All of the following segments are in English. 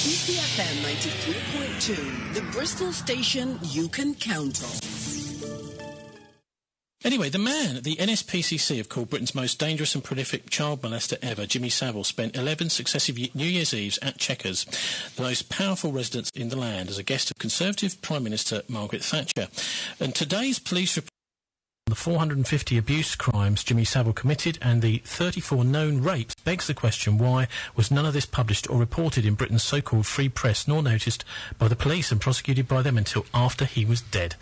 ECFM 93.2, the Bristol station you can count on. Anyway, the man the NSPCC have called Britain's most dangerous and prolific child molester ever, Jimmy Savile, spent 11 successive New Year's Eves at Chequers, the most powerful residence in the land, as a guest of Conservative Prime Minister Margaret Thatcher. And today's police report on the 450 abuse crimes Jimmy Savile committed and the 34 known rapes begs the question, why was none of this published or reported in Britain's so-called free press, nor noticed by the police and prosecuted by them until after he was dead?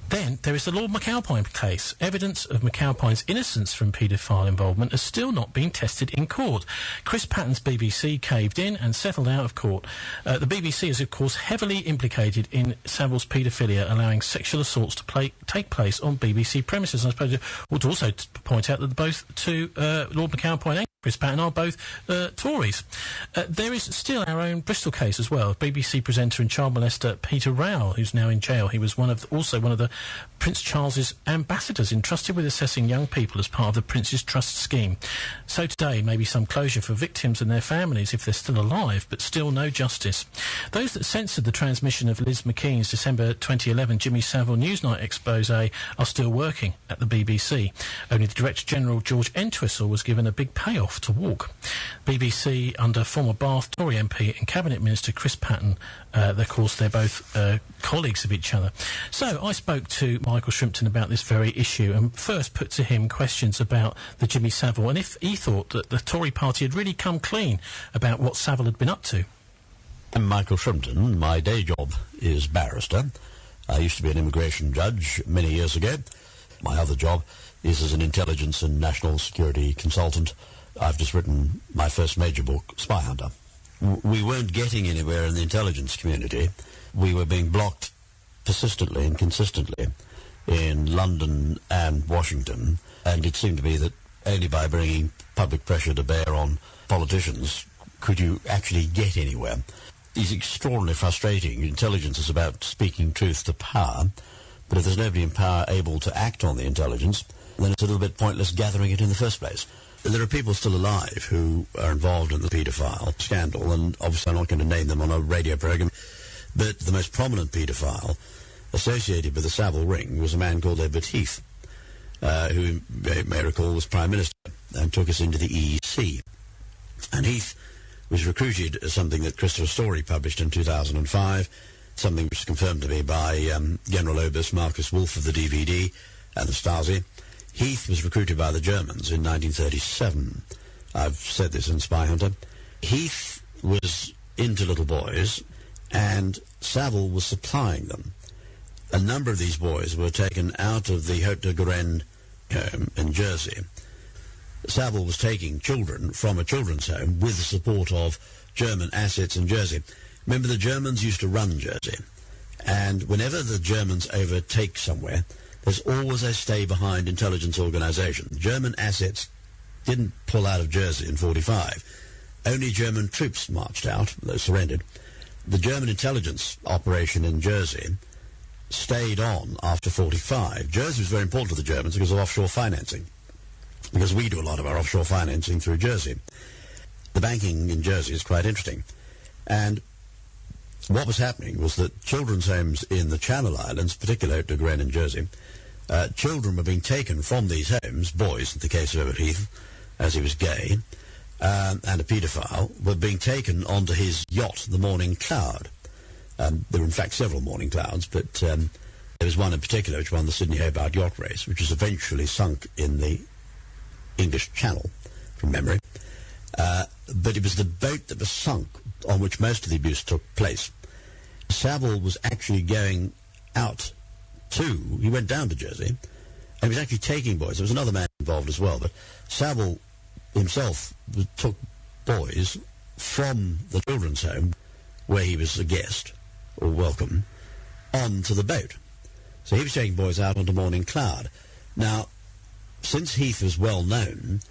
Then there is the Lord McAlpine case. Evidence of McAlpine's innocence from paedophile involvement has still not been tested in court. Chris Patton's BBC caved in and settled out of court. The BBC is, of course, heavily implicated in Savile's paedophilia, allowing sexual assaults to take place on BBC premises. And I suppose I ought to also point out that both Lord McAlpine and Chris Patton are both Tories. There is still our own Bristol case as well. BBC presenter and child molester Peter Rowell, who's now in jail. He was also one of the Prince Charles's ambassadors entrusted with assessing young people as part of the Prince's Trust scheme. So today, maybe some closure for victims and their families if they're still alive, but still no justice. Those that censored the transmission of Liz McKean's December 2011 Jimmy Savile Newsnight expose are still working at the BBC. Only the Director General George Entwistle was given a big payoff to walk. BBC, under former Bath Tory MP and Cabinet Minister Chris Patton, of course they're both colleagues of each other. So I spoke to Michael Shrimpton about this very issue and first put to him questions about the Jimmy Savile and if he thought that the Tory party had really come clean about what Savile had been up to. I'm Michael Shrimpton. My day job is barrister. I used to be an immigration judge many years ago. My other job is as an intelligence and national security consultant. I've just written my first major book, Spy Hunter. We weren't getting anywhere in the intelligence community. We were being blocked persistently and consistently in London and Washington, and it seemed to me that only by bringing public pressure to bear on politicians could you actually get anywhere. It's extraordinarily frustrating. Intelligence is about speaking truth to power, but if there's nobody in power able to act on the intelligence, then it's a little bit pointless gathering it in the first place. There are people still alive who are involved in the paedophile scandal, and obviously I'm not going to name them on a radio program, but the most prominent paedophile associated with the Savile ring was a man called David Heath, who you may recall was Prime Minister and took us into the EEC. And Heath was recruited as something that Christopher Story published in 2005, something which was confirmed to me by General Obus Marcus Wolf of the DVD and the Stasi. Heath was recruited by the Germans in 1937. I've said this in Spy Hunter. Heath was into little boys, and Savile was supplying them. A number of these boys were taken out of the Haute de Garenne home in Jersey. Savile was taking children from a children's home with the support of German assets in Jersey. Remember, the Germans used to run Jersey, and whenever the Germans overtake somewhere, there's always a stay-behind intelligence organisation. German assets didn't pull out of Jersey in 1945. Only German troops marched out, they surrendered. The German intelligence operation in Jersey stayed on after 1945. Jersey was very important to the Germans because of offshore financing, because we do a lot of our offshore financing through Jersey. The banking in Jersey is quite interesting. And what was happening was that children's homes in the Channel Islands, particularly de Garenne in Jersey, children were being taken from these homes, boys in the case of Edward Heath, as he was gay, and a paedophile, were being taken onto his yacht, the Morning Cloud. There were in fact several Morning Clouds, but there was one in particular which won the Sydney Hobart Yacht Race, which was eventually sunk in the English Channel, from memory. But it was the boat that was sunk on which most of the abuse took place. Savile was actually going out he went down to Jersey, and he was actually taking boys. There was another man involved as well, but Savile himself took boys from the children's home, where he was a guest, or welcome, onto the boat. So he was taking boys out onto Morning Cloud. Now, since Heath was well known,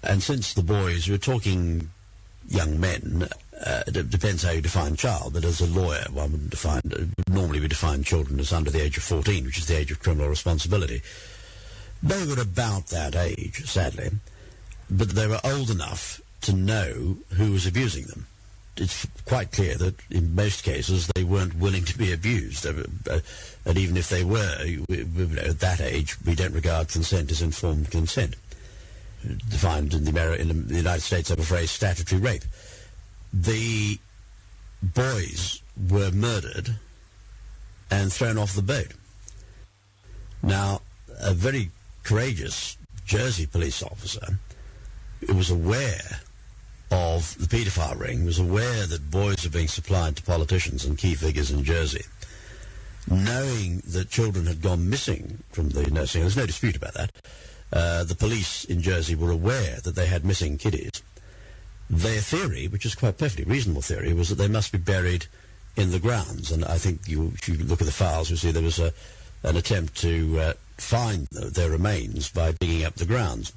and since the boys were talking young men, it depends how you define child, but as a lawyer, one would normally we define children as under the age of 14, which is the age of criminal responsibility. They were about that age, sadly, but they were old enough to know who was abusing them. it's quite clear that in most cases they weren't willing to be abused. And even if they were, at that age, we don't regard consent as informed consent. Defined in the United States of a phrase, statutory rape. The boys were murdered and thrown off the boat. Now, a very courageous Jersey police officer who was aware of the paedophile ring, was aware that boys were being supplied to politicians and key figures in Jersey, knowing that children had gone missing from the nursing home. There's no dispute about that. The police in Jersey were aware that they had missing kiddies. Their theory, which is quite perfectly reasonable theory, was that they must be buried in the grounds. And I think if you look at the files, you'll see there was an attempt to find their remains by digging up the grounds.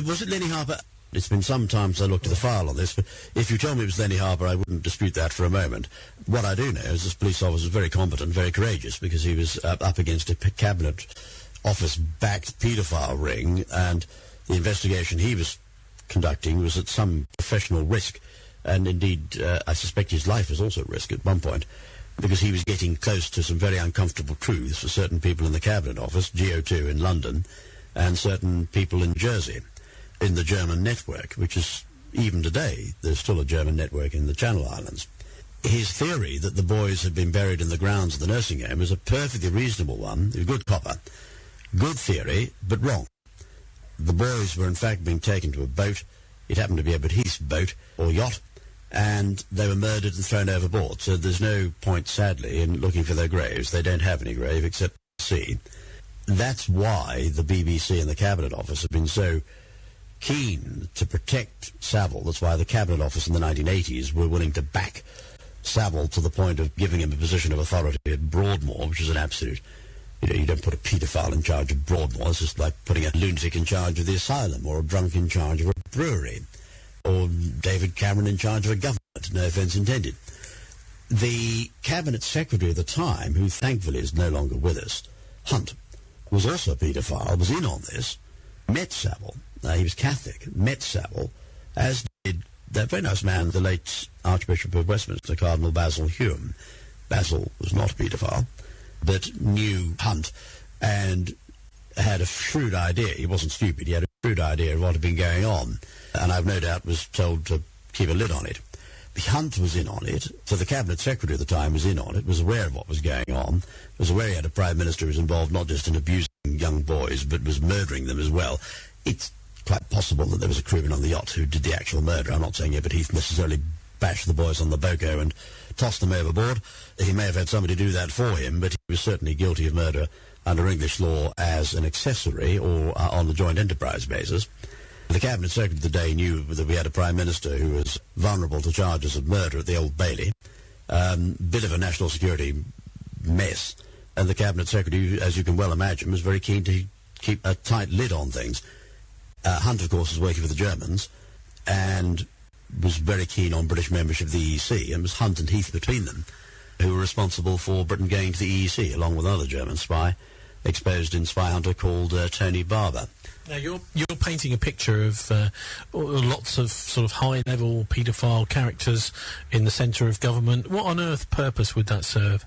Was it Lenny Harper? It's been some time since I looked at the file on this, but if you told me it was Lenny Harper, I wouldn't dispute that for a moment. What I do know is this police officer was very competent, very courageous, because he was up against a cabinet office-backed paedophile ring, and the investigation he was conducting was at some professional risk, and indeed I suspect his life was also at risk at one point, because he was getting close to some very uncomfortable truths for certain people in the cabinet office, GO2 in London, and certain people in Jersey, in the German network, which is, even today, there's still a German network in the Channel Islands. His theory that the boys had been buried in the grounds of the nursing home was a perfectly reasonable one, a good copper. Good theory, but wrong. The boys were in fact being taken to a boat. It happened to be Edward Heath's boat, or yacht, and they were murdered and thrown overboard. So there's no point, sadly, in looking for their graves. They don't have any grave except the sea. That's why the BBC and the Cabinet Office have been so keen to protect Savile. That's why the Cabinet Office in the 1980s were willing to back Savile to the point of giving him a position of authority at Broadmoor, which is an absolute... You don't put a paedophile in charge of Broadmoor. It's just like putting a lunatic in charge of the asylum, or a drunk in charge of a brewery, or David Cameron in charge of a government, no offence intended. The Cabinet Secretary at the time, who thankfully is no longer with us, Hunt, was also a paedophile, was in on this, met Savile. He was Catholic, met Savile, as did that very nice man, the late Archbishop of Westminster, Cardinal Basil Hume. Basil was not a paedophile, but knew Hunt and had a shrewd idea. He wasn't stupid. He had a shrewd idea of what had been going on, and I've no doubt was told to keep a lid on it. Hunt was in on it, so the Cabinet Secretary at the time was in on it, was aware of what was going on, was aware he had a Prime Minister who was involved not just in abusing young boys, but was murdering them as well. It's quite possible that there was a crewman on the yacht who did the actual murder. I'm not saying Edward Heath necessarily bashed the boys on the boko and tossed them overboard. He may have had somebody do that for him, but he was certainly guilty of murder under English law as an accessory or on the joint enterprise basis. The Cabinet Secretary of the day knew that we had a Prime Minister who was vulnerable to charges of murder at the Old Bailey. Bit of a national security mess. And the Cabinet Secretary, as you can well imagine, was very keen to keep a tight lid on things. Hunt, of course, was working for the Germans and was very keen on British membership of the EEC, and it was Hunt and Heath between them who were responsible for Britain going to the EEC, along with another German spy exposed in Spy Hunter called Tony Barber. Now, you're painting a picture of lots of sort of high-level paedophile characters in the centre of government. What on earth purpose would that serve?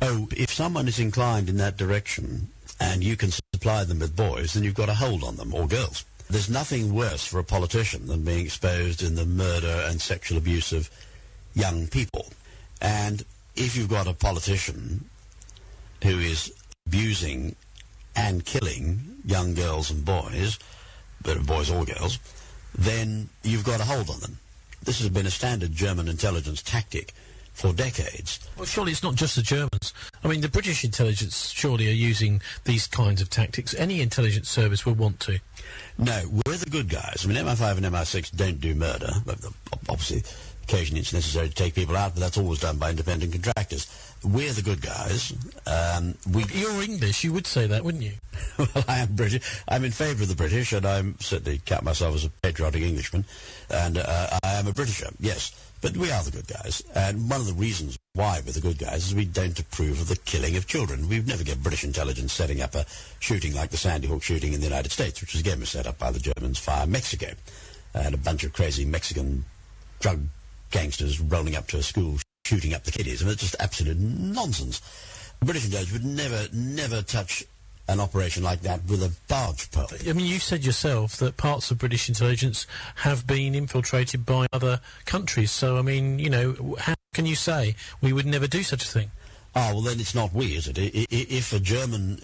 Oh, if someone is inclined in that direction and you can supply them with boys, then you've got a hold on them, or girls. There's nothing worse for a politician than being exposed in the murder and sexual abuse of young people. And if you've got a politician who is abusing and killing young girls and boys, but boys or girls, then you've got a hold on them. This has been a standard German intelligence tactic for decades. Well, surely it's not just the Germans. I mean, the British intelligence surely are using these kinds of tactics. Any intelligence service will want to. No, we're the good guys. I mean, MI5 and MI6 don't do murder. Obviously, occasionally it's necessary to take people out, but that's always done by independent contractors. We're the good guys. You're English, you would say that, wouldn't you? Well, I am British. I'm in favour of the British, and I certainly count myself as a patriotic Englishman, and I am a Britisher, yes. But we are the good guys, and one of the reasons why we're the good guys is we don't approve of the killing of children. We've never get British intelligence setting up a shooting like the Sandy Hook shooting in the United States, which again was set up by the Germans via Mexico, and a bunch of crazy Mexican drug gangsters rolling up to a school, shooting up the kiddies. I mean, it's just absolute nonsense. A British judge would never touch an operation like that with a barge pole. I mean, you said yourself that parts of British intelligence have been infiltrated by other countries. So, I mean, you know, how can you say we would never do such a thing? Ah, well, then it's not we, is it? If a German,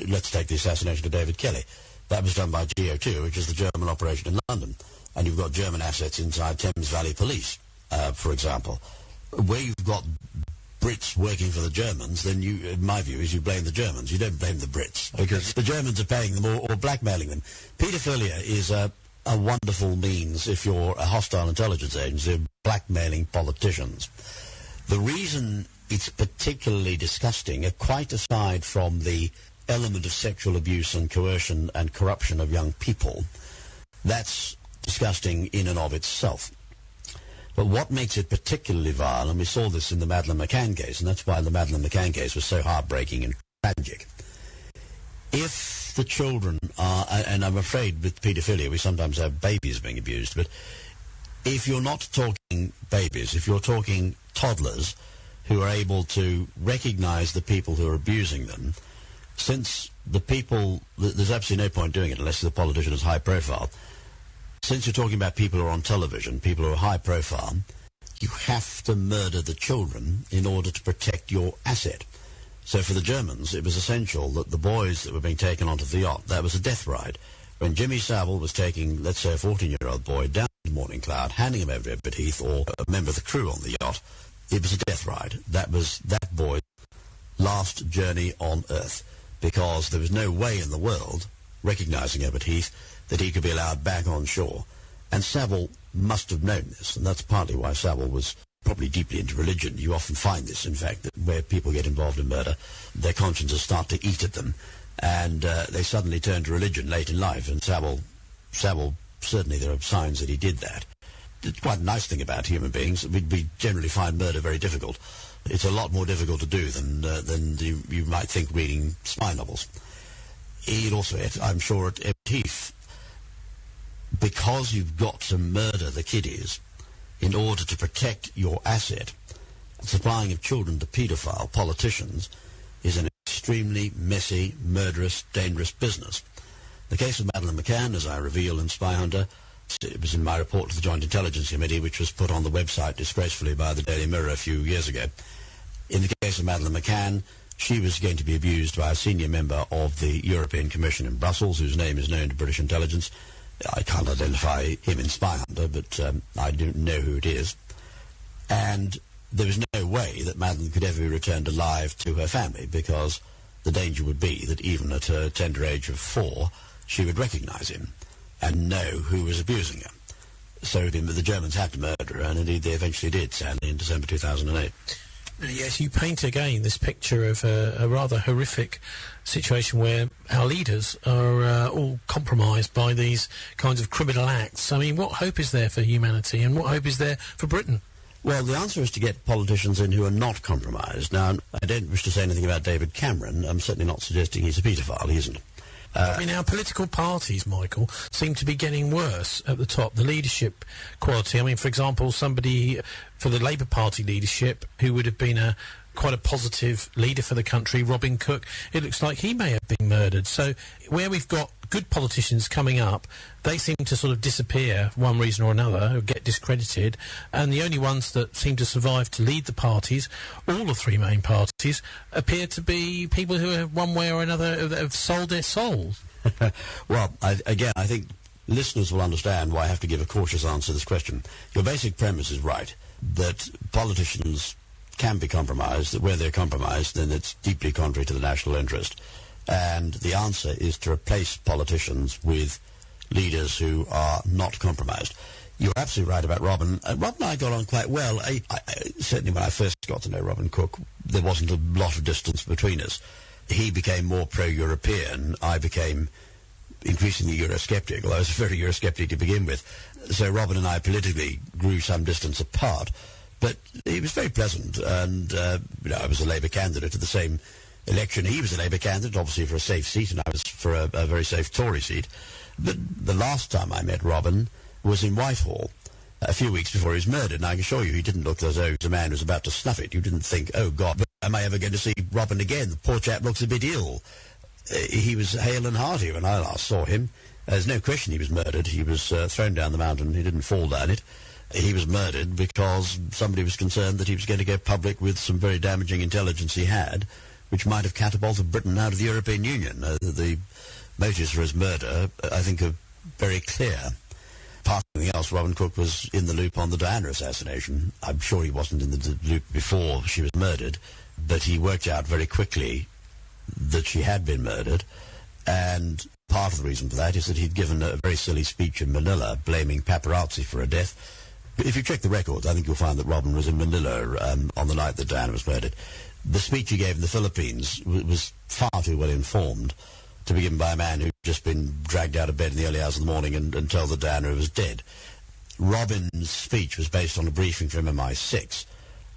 let's take the assassination of David Kelly, that was done by GO2, which is the German operation in London, and you've got German assets inside Thames Valley Police, for example. Where you've got Brits working for the Germans, then you, in my view, is you blame the Germans. You don't blame the Brits, because the Germans are paying them or blackmailing them. Paedophilia is a wonderful means, if you're a hostile intelligence agency, of blackmailing politicians. The reason it's particularly disgusting, quite aside from the element of sexual abuse and coercion and corruption of young people, that's disgusting in and of itself. But what makes it particularly vile, and we saw this in the Madeleine McCann case, and that's why the Madeleine McCann case was so heartbreaking and tragic. If the children are, and I'm afraid with paedophilia we sometimes have babies being abused, but if you're not talking babies, if you're talking toddlers who are able to recognize the people who are abusing them, since the people, there's absolutely no point doing it unless the politician is high profile. Since you're talking about people who are on television, people who are high profile, you have to murder the children in order to protect your asset. So for the Germans, it was essential that the boys that were being taken onto the yacht, that was a death ride. When Jimmy Savile was taking, let's say, a 14-year-old boy down the Morning Cloud, handing him over to David Heath or a member of the crew on the yacht, it was a death ride. That was that boy's last journey on Earth, because there was no way in the world, recognising David Heath, that he could be allowed back on shore. And Savile must have known this, and that's partly why Savile was probably deeply into religion. You often find this, in fact, that where people get involved in murder, their consciences start to eat at them, and they suddenly turn to religion late in life, and Savile, certainly there are signs that he did that. It's quite a nice thing about human beings. We generally find murder very difficult. It's a lot more difficult to do than you might think reading spy novels. It also, I'm sure, at Heath, because you've got to murder the kiddies in order to protect your asset, supplying of children to paedophile politicians is an extremely messy, murderous, dangerous business. The case of Madeleine McCann, as I reveal in Spy Hunter, it was in my report to the Joint Intelligence Committee, which was put on the website disgracefully by the Daily Mirror a few years ago. In the case of Madeleine McCann, she was going to be abused by a senior member of the European Commission in Brussels, whose name is known to British intelligence. I can't identify him in Spy Hunter, but I don't know who it is. And there was no way that Madeleine could ever be returned alive to her family, because the danger would be that even at her tender age of 4, she would recognise him and know who was abusing her. So the Germans had to murder her, and indeed they eventually did, sadly, in December 2008. Yes, you paint again this picture of a rather horrific situation where our leaders are all compromised by these kinds of criminal acts. I mean, what hope is there for humanity, and what hope is there for Britain? Well, the answer is to get politicians in who are not compromised. Now, I don't wish to say anything about David Cameron. I'm certainly not suggesting he's a paedophile. He isn't. I mean, our political parties, Michael, seem to be getting worse at the top. The leadership quality. I mean, for example, somebody for the Labour Party leadership who would have been quite a positive leader for the country, Robin Cook, it looks like he may have been murdered. So where we've got good politicians coming up, they seem to sort of disappear for one reason or another, or get discredited, and the only ones that seem to survive to lead the parties, all the three main parties, appear to be people who have one way or another have sold their souls. Well, I think listeners will understand why I have to give a cautious answer to this question. Your basic premise is right, that politicians can be compromised, that where they're compromised, then it's deeply contrary to the national interest. And the answer is to replace politicians with leaders who are not compromised. You're absolutely right about Robin. Robin and I got on quite well. I certainly when I first got to know Robin Cook, there wasn't a lot of distance between us. He became more pro-European. I became increasingly Eurosceptic, although I was very Eurosceptic to begin with. So Robin and I politically grew some distance apart. But he was very pleasant, and I was a Labour candidate at the same election. He was a Labour candidate, obviously for a safe seat, and I was for a very safe Tory seat. But the last time I met Robin was in Whitehall, a few weeks before he was murdered, and I can assure you he didn't look as though he was a man who was about to snuff it. You didn't think, oh, God, am I ever going to see Robin again? The poor chap looks a bit ill. He was hale and hearty when I last saw him. There's no question he was murdered. He was thrown down the mountain. He didn't fall down it. He was murdered because somebody was concerned that he was going to go public with some very damaging intelligence he had, which might have catapulted Britain out of the European Union. The motives for his murder, I think, are very clear. Apart from anything else, Robin Cook was in the loop on the Diana assassination. I'm sure he wasn't in the loop before she was murdered, but he worked out very quickly that she had been murdered, and part of the reason for that is that he'd given a very silly speech in Manila blaming paparazzi for her death. If you check the records, I think you'll find that Robin was in Manila on the night that Diana was murdered. The speech he gave in the Philippines was far too well informed to be given by a man who'd just been dragged out of bed in the early hours of the morning and told that Diana was dead. Robin's speech was based on a briefing from MI6,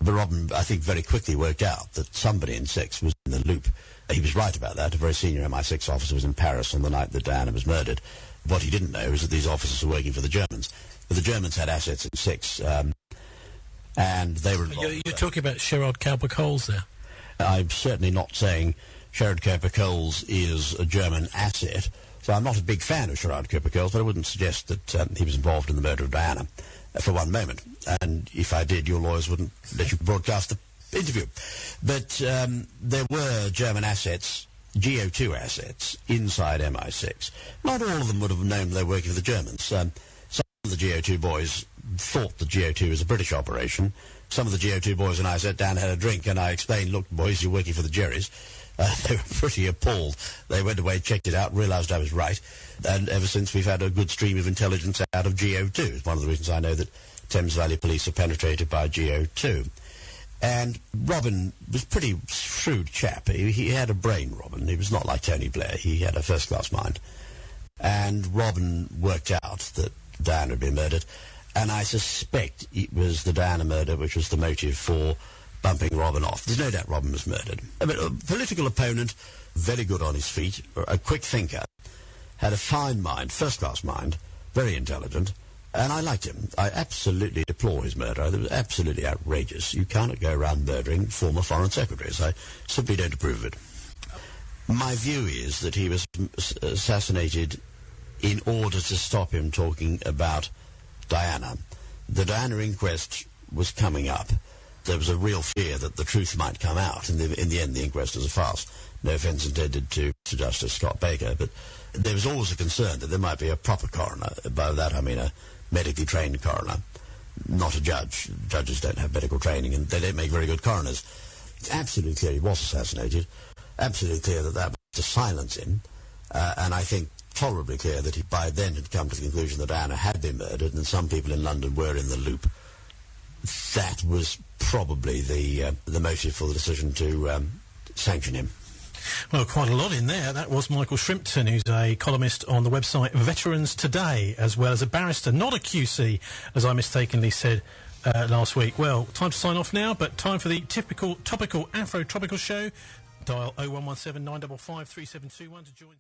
but Robin, I think, very quickly worked out that somebody in 6 was in the loop. He was right about that. A very senior MI6 officer was in Paris on the night that Diana was murdered. What he didn't know is that these officers were working for the Germans. But the Germans had assets in 6, and they were involved. You're talking about Sherrod Cowper-Coles there? I'm certainly not saying Sherrod Cowper-Coles is a German asset, so I'm not a big fan of Sherrod Cowper-Coles, but I wouldn't suggest that he was involved in the murder of Diana for one moment. And if I did, your lawyers wouldn't let you broadcast the interview. But there were German assets, GO2 assets, inside MI6. Not all of them would have known they were working for the Germans. Some of the GO2 boys thought that GO2 was a British operation. Some of the GO2 boys and I sat down, had a drink, and I explained, look, boys, you're working for the Jerrys. They were pretty appalled. They went away, checked it out, realised I was right. And ever since, we've had a good stream of intelligence out of GO2. It's one of the reasons I know that Thames Valley Police are penetrated by GO2. And Robin was a pretty shrewd chap. He had a brain, Robin. He was not like Tony Blair. He had a first-class mind. And Robin worked out that Diana had been murdered. And I suspect it was the Diana murder which was the motive for bumping Robin off. There's no doubt Robin was murdered. But a political opponent, very good on his feet, a quick thinker, had a fine mind, first-class mind, very intelligent, and I liked him. I absolutely deplore his murder. It was absolutely outrageous. You cannot go around murdering former foreign secretaries. I simply don't approve of it. My view is that he was assassinated in order to stop him talking about Diana. The Diana inquest was coming up. There was a real fear that the truth might come out. In the end, the inquest was a farce. No offence intended to Justice Scott Baker, but there was always a concern that there might be a proper coroner. By that I mean a medically trained coroner, not a judge. Judges don't have medical training, and they don't make very good coroners. It's absolutely clear he was assassinated. Absolutely clear that was to silence him, and I think tolerably clear that he by then had come to the conclusion that Diana had been murdered, and some people in London were in the loop. That was probably the motive for the decision to sanction him. Well, quite a lot in there. That was Michael Shrimpton, who's a columnist on the website Veterans Today, as well as a barrister, not a QC, as I mistakenly said last week. Well, time to sign off now, but time for the typical topical Afro-Tropical show. Dial 0117 955 3721 to join...